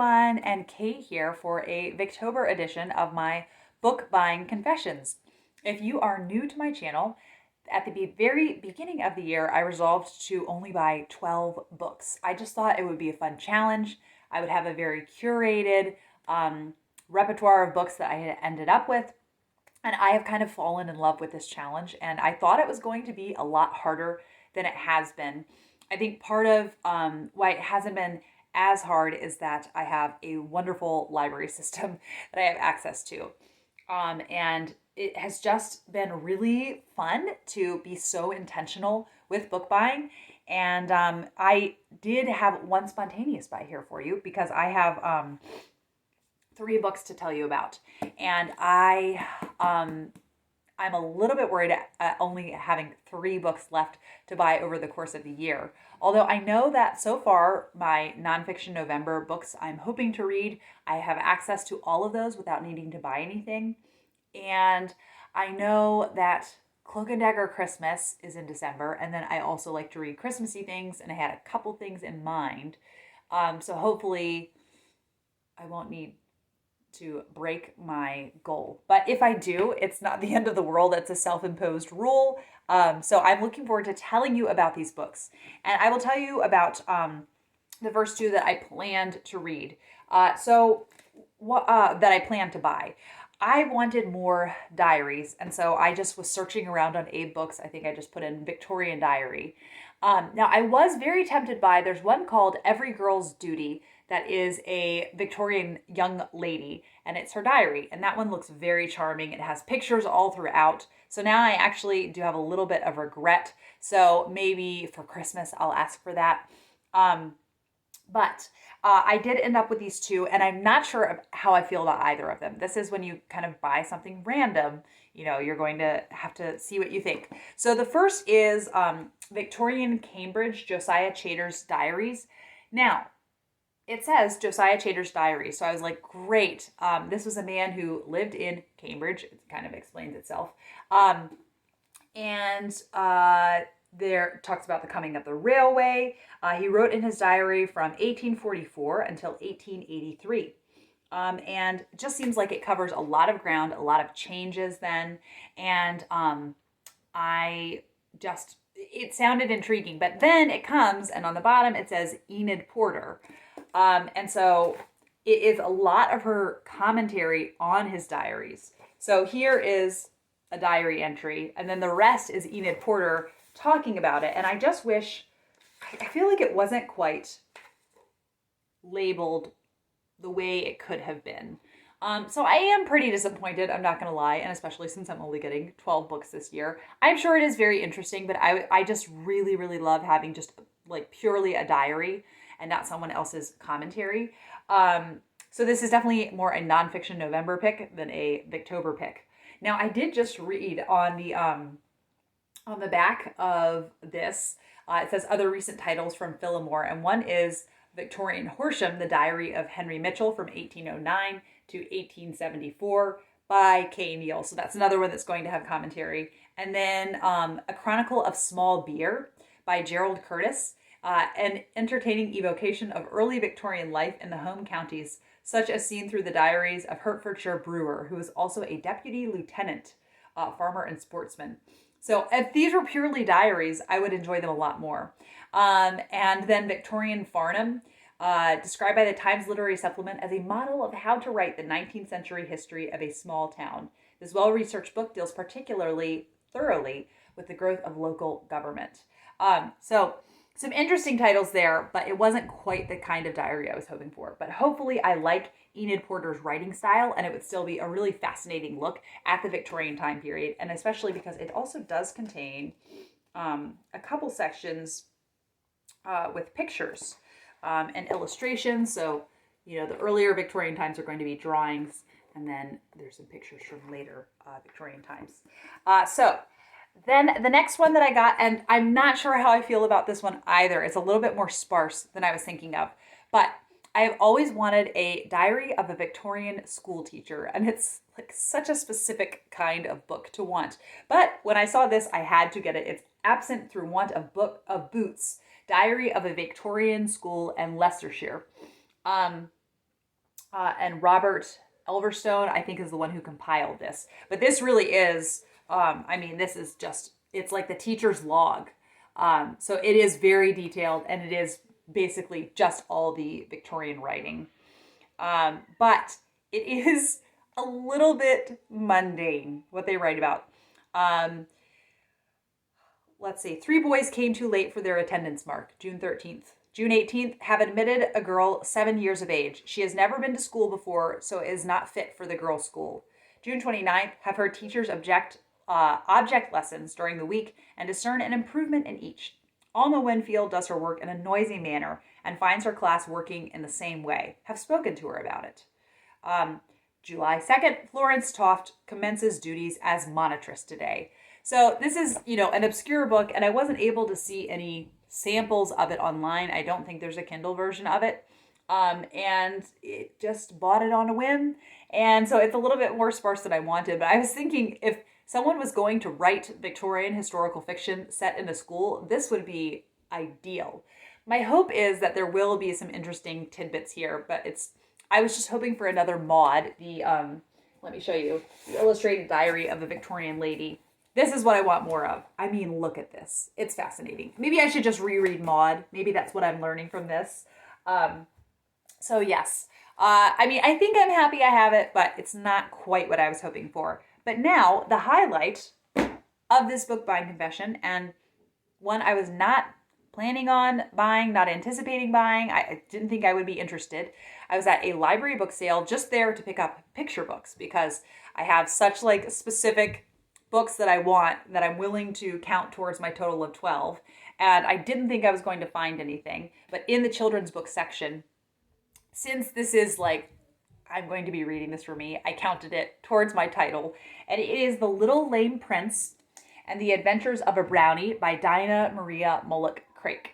everyone, and Kate here for a Victober edition of my book buying confessions. If you are new to my channel, at the very beginning of the year, I resolved to only buy 12 books. I just thought it would be a fun challenge. I would have a very curated repertoire of books that I had ended up with. And I have kind of fallen in love with this challenge, and I thought it was going to be a lot harder than it has been. I think part of why it hasn't been as hard is that I have a wonderful library system that I have access to. And it has just been really fun to be so intentional with book buying. And I did have one spontaneous buy here for you because I have 3 books to tell you about. And I'm a little bit worried at only having 3 books left to buy over the course of the year. Although I know that so far, my nonfiction November books I'm hoping to read, I have access to all of those without needing to buy anything. And I know that Cloak and Dagger Christmas is in December, and then I also like to read Christmassy things, and I had a couple things in mind. So hopefully I won't need to break my goal. But if I do, it's not the end of the world. It's a self-imposed rule. So I'm looking forward to telling you about these books. And I will tell you about the first 2 that I planned to read. That I planned to buy. I wanted more diaries, and so I just was searching around on Abe Books. I think I just put in Victorian diary. Now, I was very tempted by, there's one called Every Girl's Duty that is a Victorian young lady, and it's her diary. And that one looks very charming. It has pictures all throughout. So now I actually do have a little bit of regret. So maybe for Christmas, I'll ask for that. But I did end up with these 2, and I'm not sure how I feel about either of them. This is when you kind of buy something random, you're going to have to see what you think. So the first is Victorian Cambridge, Josiah Chater's Diaries. Now, it says Josiah Chater's Diaries. So I was like, great. This was a man who lived in Cambridge. It kind of explains itself. There talks about the coming of the railway. He wrote in his diary from 1844 until 1883. And it just seems like it covers a lot of ground, a lot of changes then. And it sounded intriguing. But then it comes, and on the bottom it says Enid Porter. And so it is a lot of her commentary on his diaries. So here is a diary entry, and then the rest is Enid Porter talking about it. And I just wish, I feel like it wasn't quite labeled the way it could have been. So I am pretty disappointed, I'm not going to lie, and especially since I'm only getting 12 books this year. I'm sure it is very interesting, but I just really, really love having just like purely a diary and not someone else's commentary. So this is definitely more a nonfiction November pick than a Victober pick. Now, I did just read on the back of this, it says other recent titles from Phillimore, and one is Victorian Horsham, The Diary of Henry Mitchell from 1809 to 1874 by K. Neal. So that's another one that's going to have commentary. And then A Chronicle of Small Beer by Gerald Curtis, an entertaining evocation of early Victorian life in the home counties, such as seen through the diaries of Hertfordshire brewer, who was also a deputy lieutenant, farmer and sportsman. So if these were purely diaries, I would enjoy them a lot more. And then Victorian Farnham, described by the Times Literary Supplement as a model of how to write the 19th century history of a small town. This well-researched book deals particularly thoroughly with the growth of local government. So some interesting titles there, but it wasn't quite the kind of diary I was hoping for. But hopefully I like Enid Porter's writing style, and it would still be a really fascinating look at the Victorian time period, and especially because it also does contain a couple sections with pictures and illustrations. So, the earlier Victorian times are going to be drawings, and then there's some pictures from later Victorian times. Then the next one that I got, and I'm not sure how I feel about this one either. It's a little bit more sparse than I was thinking of, but I have always wanted a diary of a Victorian school teacher, and it's like such a specific kind of book to want. But when I saw this, I had to get it. It's Absent Through Want of Boots, Diary of a Victorian School in Leicestershire. and Robert Elverstone, I think, is the one who compiled this. But this really is, I mean, this is just, it's like the teacher's log. So it is very detailed, and it is basically just all the Victorian writing. But it is a little bit mundane, what they write about. Um, let's see. 3 boys came too late for their attendance mark, June 13th. June 18th, have admitted a girl 7 years of age. She has never been to school before, so is not fit for the girls' school. June 29th, have heard teachers object lessons during the week and discern an improvement in each. Alma Winfield does her work in a noisy manner and finds her class working in the same way. Have spoken to her about it. July 2nd, Florence Toft commences duties as monitress today. So this is, an obscure book, and I wasn't able to see any samples of it online. I don't think there's a Kindle version of it. And it just bought it on a whim. And so it's a little bit more sparse than I wanted. But I was thinking if someone was going to write Victorian historical fiction set in a school, this would be ideal. My hope is that there will be some interesting tidbits here, but I was just hoping for another Maud, let me show you, the illustrated diary of a Victorian lady. This is what I want more of. I mean, look at this. It's fascinating. Maybe I should just reread Maud. Maybe that's what I'm learning from this. So yes. I think I'm happy I have it, but it's not quite what I was hoping for. But now, the highlight of this book buying confession, and one I was not planning on buying, not anticipating buying. I didn't think I would be interested. I was at a library book sale just there to pick up picture books because I have such specific books that I want that I'm willing to count towards my total of 12. And I didn't think I was going to find anything. But in the children's book section, since this is I'm going to be reading this for me, I counted it towards my title. And it is The Little Lame Prince and the Adventures of a Brownie by Dinah Maria Mullock Craik.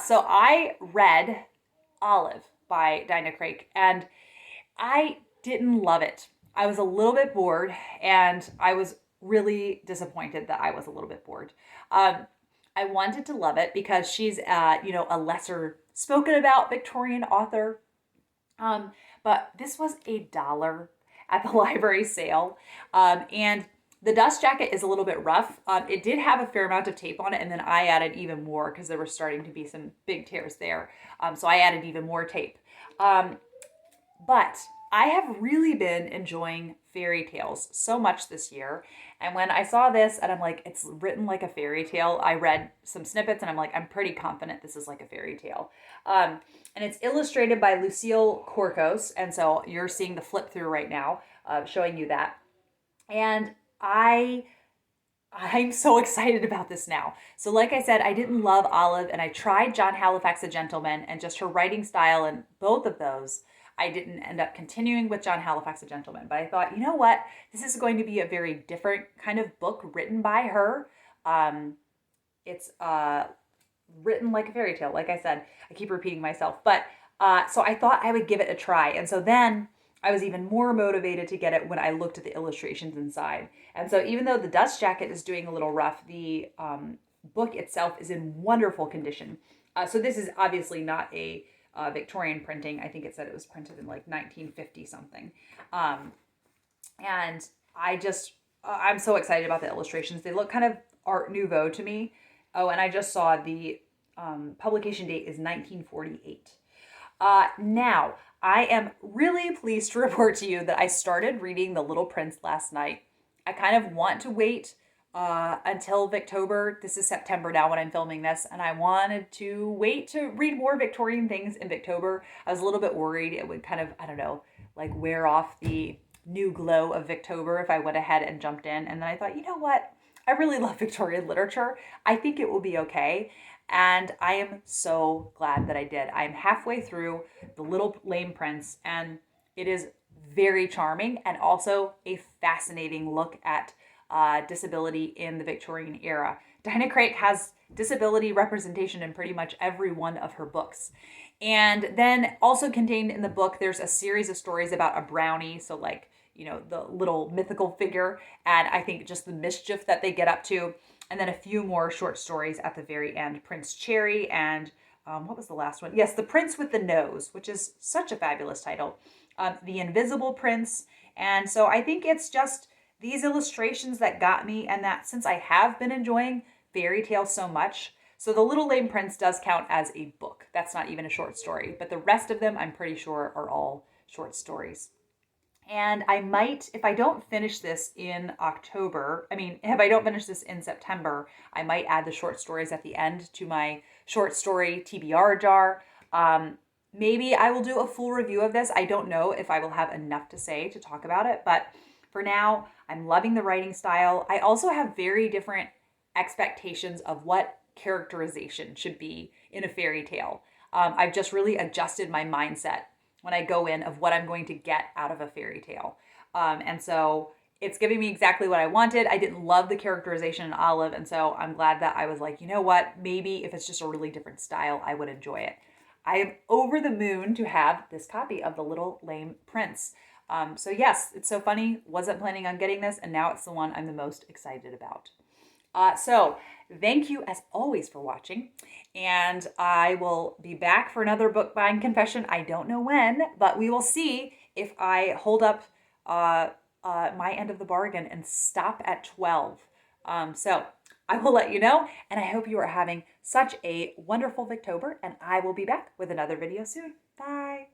So I read Olive by Dinah Craik, and I didn't love it. I was a little bit bored, and I was really disappointed that I was a little bit bored. I wanted to love it because she's, a lesser spoken about Victorian author. But this was $1 at the library sale. And the dust jacket is a little bit rough. It did have a fair amount of tape on it, and then I added even more because there were starting to be some big tears there. So I added even more tape. But I have really been enjoying fairy tales so much this year. And when I saw this and I'm like, it's written like a fairy tale, I read some snippets and I'm like, I'm pretty confident this is like a fairy tale. And it's illustrated by Lucille Corcos. And so you're seeing the flip through right now, showing you that. And I'm so excited about this now. So like I said, I didn't love Olive, and I tried John Halifax, A Gentleman, and just her writing style and both of those, I didn't end up continuing with John Halifax, A Gentleman. But I thought, you know what? This is going to be a very different kind of book written by her. It's written like a fairy tale. Like I said, I keep repeating myself. But so I thought I would give it a try. And so then I was even more motivated to get it when I looked at the illustrations inside. And so even though the dust jacket is doing a little rough, the book itself is in wonderful condition. So this is obviously not a Victorian printing. I think it said it was printed in 1950 something. And I'm so excited about the illustrations. They look kind of Art Nouveau to me. Oh, and I just saw the publication date is 1948. Now, I am really pleased to report to you that I started reading The Little Prince last night. I kind of want to wait until Victober. This is September now when I'm filming this, and I wanted to wait to read more Victorian things in Victober. I was a little bit worried it would kind of, wear off the new glow of Victober if I went ahead and jumped in. And then I thought, you know what? I really love Victorian literature. I think it will be okay. And I am so glad that I did. I'm halfway through The Little Lame Prince, and it is very charming and also a fascinating look at disability in the Victorian era. Dinah Craik has disability representation in pretty much every one of her books. And then also contained in the book, there's a series of stories about a brownie. So the little mythical figure, and I think just the mischief that they get up to. And then a few more short stories at the very end. Prince Cherry and what was the last one? Yes, The Prince with the Nose, which is such a fabulous title. The Invisible Prince. And so I think it's just these illustrations that got me, and that since I have been enjoying fairy tales so much, so The Little Lame Prince does count as a book. That's not even a short story, but the rest of them I'm pretty sure are all short stories. And I might, if I don't finish this in October, I mean, if I don't finish this in September, I might add the short stories at the end to my short story TBR jar. Maybe I will do a full review of this. I don't know if I will have enough to say to talk about it, but for now, I'm loving the writing style. I also have very different expectations of what characterization should be in a fairy tale. I've just really adjusted my mindset when I go in of what I'm going to get out of a fairy tale. And so it's giving me exactly what I wanted. I didn't love the characterization in Olive, and so I'm glad that I was like, you know what, maybe if it's just a really different style, I would enjoy it. I am over the moon to have this copy of The Little Lame Prince. So yes, it's so funny. Wasn't planning on getting this, and now it's the one I'm the most excited about. So thank you as always for watching, and I will be back for another book buying confession. I don't know when, but we will see if I hold up my end of the bargain and stop at 12. So I will let you know, and I hope you are having such a wonderful Victober, and I will be back with another video soon. Bye.